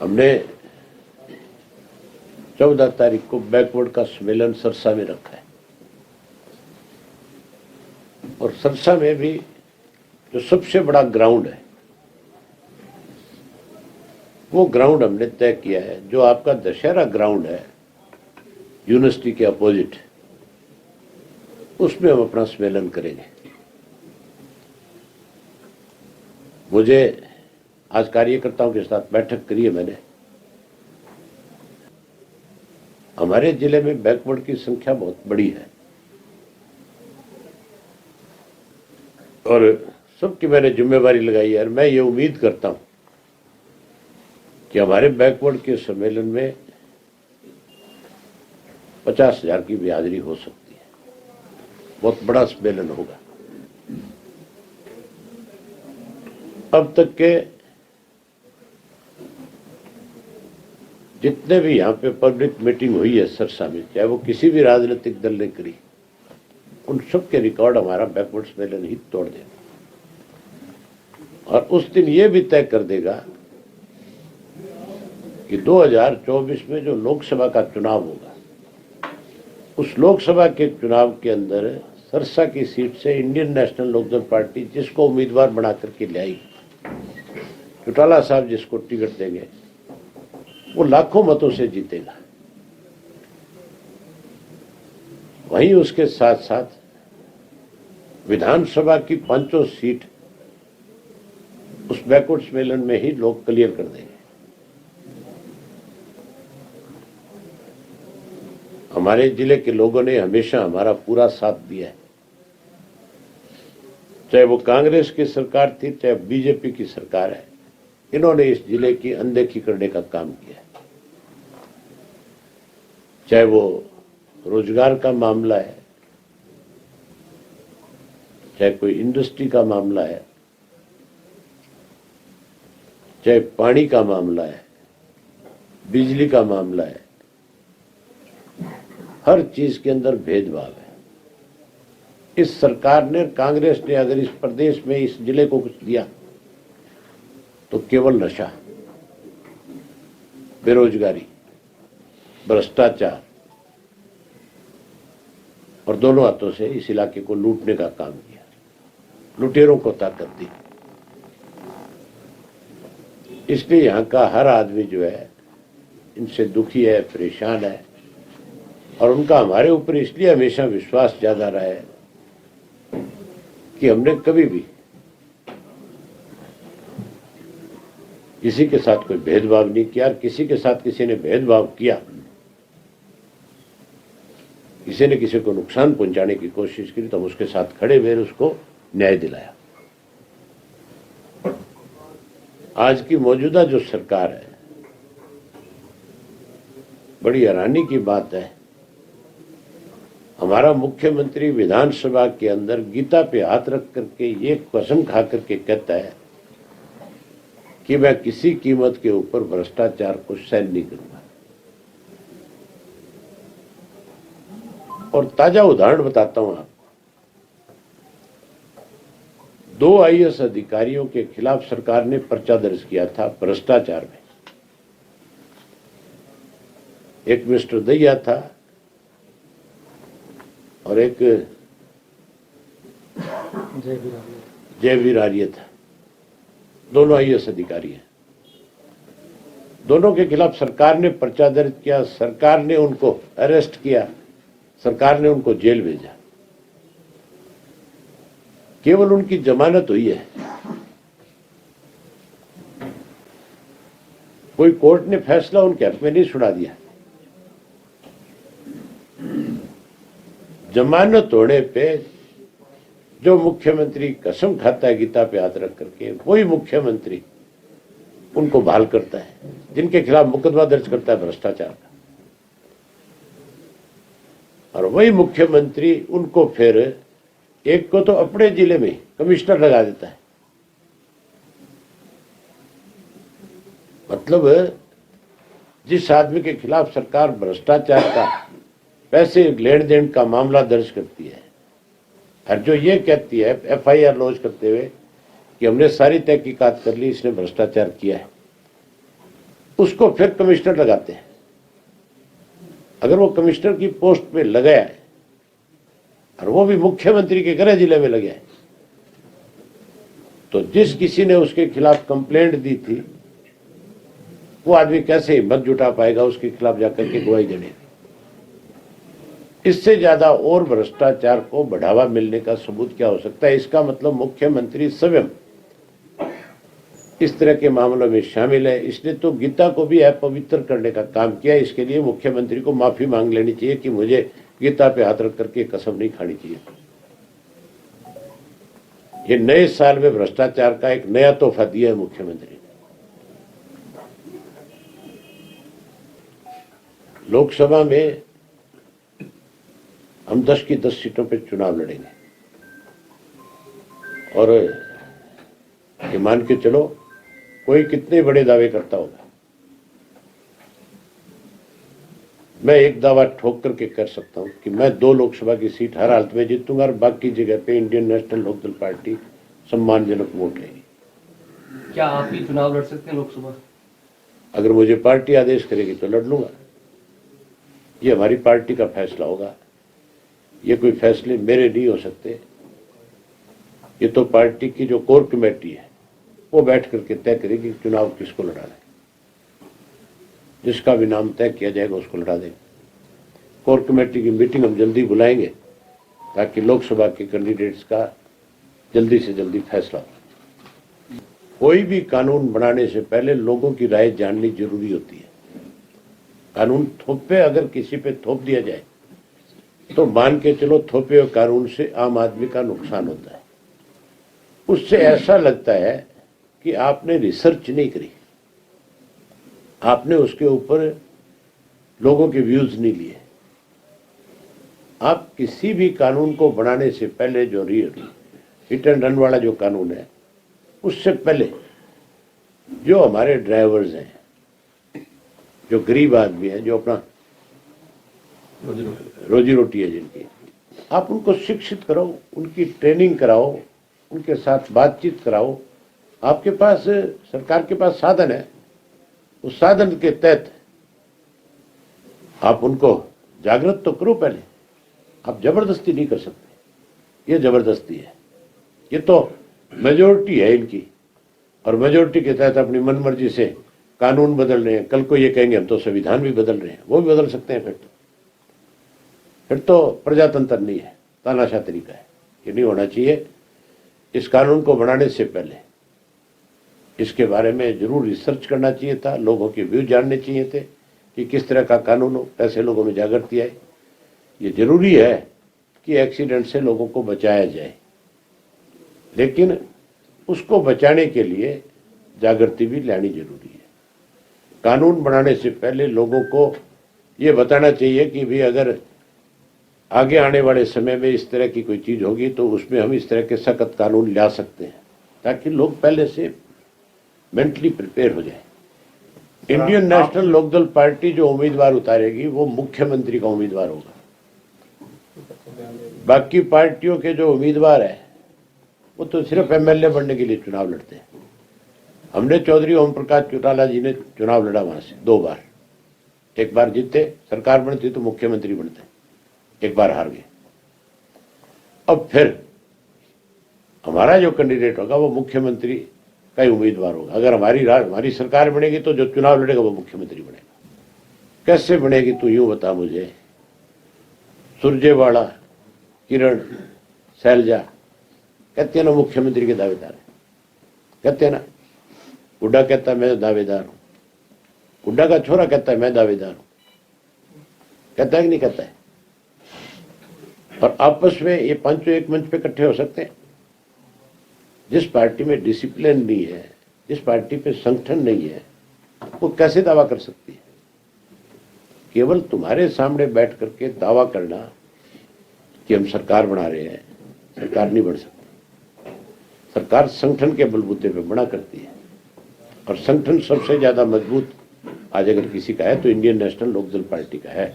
हमने 14 तारीख को बैकवर्ड का सम्मेलन सरसा में रखा है और सरसा में भी जो सबसे बड़ा ग्राउंड है वो ग्राउंड हमने तय किया है। जो आपका दशहरा ग्राउंड है यूनिवर्सिटी के अपोजिट, उसमें हम अपना सम्मेलन करेंगे। मुझे आज कार्यकर्ताओं के साथ बैठक करी है मैंने। हमारे जिले में बैकवर्ड की संख्या बहुत बड़ी है और सबकी मैंने जिम्मेवारी लगाई है। मैं ये उम्मीद करता हूं कि हमारे बैकवर्ड के सम्मेलन में 50,000 की भी हाजिरी हो सकती है। बहुत बड़ा सम्मेलन होगा। अब तक के जितने भी यहाँ पे पब्लिक मीटिंग हुई है सरसा में, चाहे वो किसी भी राजनीतिक दल ने करी, उन सब के रिकॉर्ड हमारा बैकवर्ड सम्मेलन ही तोड़ देगा और उस दिन ये भी तय कर देगा कि 2024 में जो लोकसभा का चुनाव होगा, उस लोकसभा के चुनाव के अंदर सरसा की सीट से इंडियन नेशनल लोकदल पार्टी जिसको उम्मीदवार बना करके ले आई, चौटाला साहब जिसको टिकट देंगे, वो लाखों मतों से जीतेगा। वहीं उसके साथ साथ विधानसभा की 5 सीट उस बैकवर्ड सम्मेलन में ही लोग क्लियर कर देंगे। हमारे जिले के लोगों ने हमेशा हमारा पूरा साथ दिया है, चाहे वो कांग्रेस की सरकार थी चाहे बीजेपी की सरकार है। इन्होंने इस जिले की अनदेखी करने का काम किया है। चाहे वो रोजगार का मामला है, चाहे कोई इंडस्ट्री का मामला है, चाहे पानी का मामला है, बिजली का मामला है, हर चीज के अंदर भेदभाव है। इस सरकार ने, कांग्रेस ने अगर इस प्रदेश में, इस जिले को कुछ दिया तो केवल नशा, बेरोजगारी, भ्रष्टाचार और दोनों हाथों से इस इलाके को लूटने का काम किया, लुटेरों को ताकत दी। इसलिए यहाँ का हर आदमी जो है इनसे दुखी है, परेशान है और उनका हमारे ऊपर इसलिए हमेशा विश्वास ज्यादा रहा है कि हमने कभी भी किसी के साथ कोई भेदभाव नहीं किया। किसी के साथ किसी ने भेदभाव किया, किसी ने किसी को नुकसान पहुंचाने की कोशिश की तो हम उसके साथ खड़े हुए उसको न्याय दिलाया। आज की मौजूदा जो सरकार है, बड़ी हैरानी की बात है, हमारा मुख्यमंत्री विधानसभा के अंदर गीता पे हाथ रख करके ये कसम खा करके कहता है कि मैं किसी कीमत के ऊपर भ्रष्टाचार को सहन नहीं करूंगा। और ताजा उदाहरण बताता हूं आपको। 2 आईएएस अधिकारियों के खिलाफ सरकार ने पर्चा दर्ज किया था भ्रष्टाचार में। एक मिस्टर दैया था और एक जयवीर आर्य था। दोनों आईएएस अधिकारी हैं। दोनों के खिलाफ सरकार ने पर्चा दर्ज किया, सरकार ने उनको अरेस्ट किया, सरकार ने उनको जेल भेजा। केवल उनकी जमानत हुई है। कोई कोर्ट ने फैसला उनके हक में नहीं सुना दिया। जमानत होने पे जो मुख्यमंत्री कसम खाता है गीता पे हाथ रख करके, वही मुख्यमंत्री उनको बहाल करता है, जिनके खिलाफ मुकदमा दर्ज करता है भ्रष्टाचार का। और वही मुख्यमंत्री उनको फिर एक को तो अपने जिले में कमिश्नर लगा देता है। मतलब जिस आदमी के खिलाफ सरकार भ्रष्टाचार का, पैसे लेन देन का मामला दर्ज करती है और जो ये कहती है एफआईआर लॉन्च करते हुए कि हमने सारी तहकीकात कर ली, इसने भ्रष्टाचार किया है, उसको फिर कमिश्नर लगाते हैं। अगर वो कमिश्नर की पोस्ट पे लगा है और वो भी मुख्यमंत्री के गृह जिले में लगे, तो जिस किसी ने उसके खिलाफ कंप्लेंट दी थी वो आदमी कैसे हिम्मत जुटा पाएगा उसके खिलाफ जाकर के गवाही देने। इससे ज्यादा और भ्रष्टाचार को बढ़ावा मिलने का सबूत क्या हो सकता है? इसका मतलब मुख्यमंत्री स्वयं इस तरह के मामलों में शामिल है। इसने तो गीता को भी अपवित्र करने का काम किया। इसके लिए मुख्यमंत्री को माफी मांग लेनी चाहिए कि मुझे गीता पे हाथ रख करके कसम नहीं खानी चाहिए। ये नए साल में भ्रष्टाचार का एक नया तोहफा दिया है मुख्यमंत्री ने। लोकसभा में हम 10 की 10 सीटों पे चुनाव लड़ेंगे और ये मान के चलो कोई कितने बड़े दावे करता होगा, मैं एक दावा ठोक करके कर सकता हूं कि मैं 2 लोकसभा की सीट हर हालत में जीतूंगा और बाकी जगह पे इंडियन नेशनल लोकदल पार्टी सम्मानजनक वोट लेगी। क्या आप भी चुनाव लड़ सकते हैं लोकसभा? अगर मुझे पार्टी आदेश करेगी तो लड़ लूंगा। ये हमारी पार्टी का फैसला होगा। ये कोई फैसले मेरे नहीं हो सकते। ये तो पार्टी की जो कोर कमेटी है वो बैठ करके तय करेगी चुनाव किसको लड़ाना है। जिसका भी नाम तय किया जाएगा उसको लड़ा देंगे। कोर कमेटी की मीटिंग हम जल्दी बुलाएंगे ताकि लोकसभा के कैंडिडेट्स का जल्दी से जल्दी फैसला हो। कोई भी कानून बनाने से पहले लोगों की राय जाननी जरूरी होती है। कानून थोपे अगर किसी पे थोप दिया जाए तो मान के चलो थोपे हुए कानून से आम आदमी का नुकसान होता है। उससे ऐसा लगता है कि आपने रिसर्च नहीं करी, आपने उसके ऊपर लोगों के व्यूज नहीं लिए। आप किसी भी कानून को बनाने से पहले जो हिट एंड रन वाला जो कानून है उससे पहले जो हमारे ड्राइवर्स हैं, जो गरीब आदमी हैं, जो अपना रोजी रोटी है जिनकी, आप उनको शिक्षित करो, उनकी ट्रेनिंग कराओ, उनके साथ बातचीत कराओ। आपके पास सरकार के पास साधन है, उस साधन के तहत आप उनको जागृत तो करो पहले। आप जबरदस्ती नहीं कर सकते। ये जबरदस्ती है। ये तो मेजोरिटी है इनकी और मेजोरिटी के तहत अपनी मनमर्जी से कानून बदल रहे हैं। कल को ये कहेंगे हम तो संविधान भी बदल रहे हैं, वो भी बदल सकते हैं। फिर तो प्रजातंत्र नहीं है, तानाशाह तरीका है। ये नहीं होना चाहिए। इस कानून को बनाने से पहले इसके बारे में जरूर रिसर्च करना चाहिए था, लोगों के व्यू जानने चाहिए थे कि किस तरह का कानून हो, कैसे लोगों में जागृति आए। ये जरूरी है कि एक्सीडेंट से लोगों को बचाया जाए, लेकिन उसको बचाने के लिए जागृति भी लानी जरूरी है। कानून बनाने से पहले लोगों को ये बताना चाहिए कि भी अगर आगे आने वाले समय में इस तरह की कोई चीज होगी तो उसमें हम इस तरह के सख्त कानून ला सकते हैं, ताकि लोग पहले से मेंटली प्रिपेयर हो जाए। इंडियन नेशनल लोकदल पार्टी जो उम्मीदवार उतारेगी वो मुख्यमंत्री का उम्मीदवार होगा। बाकी पार्टियों के जो उम्मीदवार है वो तो सिर्फ एमएलए बनने के लिए चुनाव लड़ते हैं। हमने चौधरी ओम प्रकाश चौटाला जी ने चुनाव लड़ा वहां से 2 बार। एक बार जीते, सरकार बनती तो मुख्यमंत्री बनते, एक बार हार गए। अब फिर हमारा जो कैंडिडेट होगा वो मुख्यमंत्री का ही उम्मीदवार होगा। अगर हमारी सरकार बनेगी तो जो चुनाव लड़ेगा वो मुख्यमंत्री बनेगा। कैसे बनेगी तू यूं बता मुझे। सुरजेवाला, किरण, शैलजा कहते हैं ना मुख्यमंत्री के दावेदार है, कहते हैं ना। हुड्डा कहता है मैं दावेदार हूं, हुड्डा का छोरा कहता है मैं दावेदार हूं, कहता है कि नहीं कहता है। और आपस में ये पांचों एक मंच पे इकट्ठे हो सकते हैं। जिस पार्टी में डिसिप्लिन नहीं है, जिस पार्टी पे संगठन नहीं है, वो कैसे दावा कर सकती है। केवल तुम्हारे सामने बैठ करके दावा करना कि हम सरकार बना रहे हैं, सरकार नहीं बन सकती। सरकार संगठन के बलबूते पे बना करती है और संगठन सबसे ज्यादा मजबूत आज अगर किसी का है तो इंडियन नेशनल लोकदल पार्टी का है।